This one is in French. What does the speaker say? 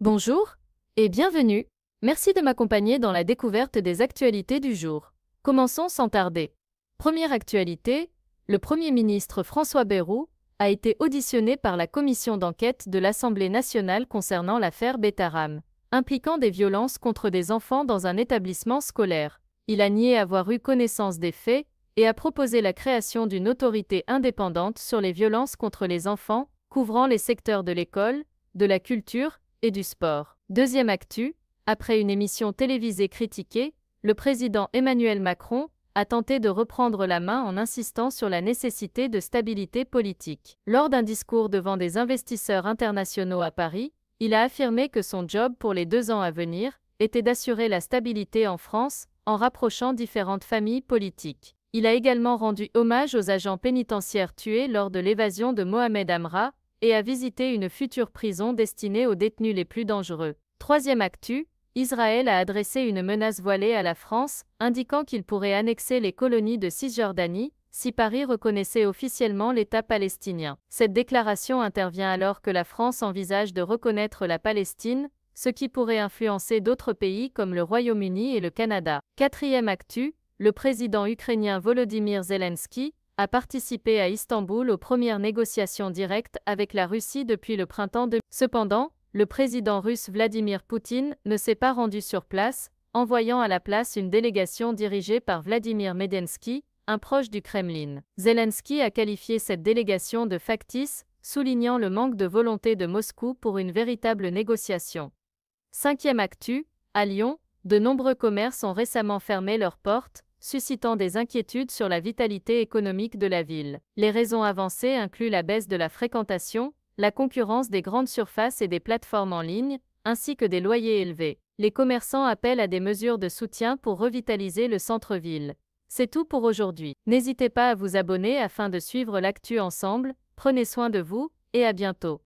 Bonjour et bienvenue. Merci de m'accompagner dans la découverte des actualités du jour. Commençons sans tarder. Première actualité, le Premier ministre François Bayrou a été auditionné par la commission d'enquête de l'Assemblée nationale concernant l'affaire Betaram, impliquant des violences contre des enfants dans un établissement scolaire. Il a nié avoir eu connaissance des faits et a proposé la création d'une autorité indépendante sur les violences contre les enfants, couvrant les secteurs de l'école, de la culture et du sport. Deuxième actu, après une émission télévisée critiquée, le président Emmanuel Macron a tenté de reprendre la main en insistant sur la nécessité de stabilité politique. Lors d'un discours devant des investisseurs internationaux à Paris, il a affirmé que son job pour les 2 ans à venir était d'assurer la stabilité en France en rapprochant différentes familles politiques. Il a également rendu hommage aux agents pénitentiaires tués lors de l'évasion de Mohamed Amra, et a visité une future prison destinée aux détenus les plus dangereux. Troisième actu, Israël a adressé une menace voilée à la France, indiquant qu'il pourrait annexer les colonies de Cisjordanie, si Paris reconnaissait officiellement l'État palestinien. Cette déclaration intervient alors que la France envisage de reconnaître la Palestine, ce qui pourrait influencer d'autres pays comme le Royaume-Uni et le Canada. Quatrième actu, le président ukrainien Volodymyr Zelensky a participé à Istanbul aux premières négociations directes avec la Russie depuis le printemps 2022. Cependant, le président russe Vladimir Poutine ne s'est pas rendu sur place, envoyant à la place une délégation dirigée par Vladimir Medinsky, un proche du Kremlin. Zelensky a qualifié cette délégation de factice, soulignant le manque de volonté de Moscou pour une véritable négociation. Cinquième actu, à Lyon, de nombreux commerces ont récemment fermé leurs portes, suscitant des inquiétudes sur la vitalité économique de la ville. Les raisons avancées incluent la baisse de la fréquentation, la concurrence des grandes surfaces et des plateformes en ligne, ainsi que des loyers élevés. Les commerçants appellent à des mesures de soutien pour revitaliser le centre-ville. C'est tout pour aujourd'hui. N'hésitez pas à vous abonner afin de suivre l'actu ensemble, prenez soin de vous, et à bientôt.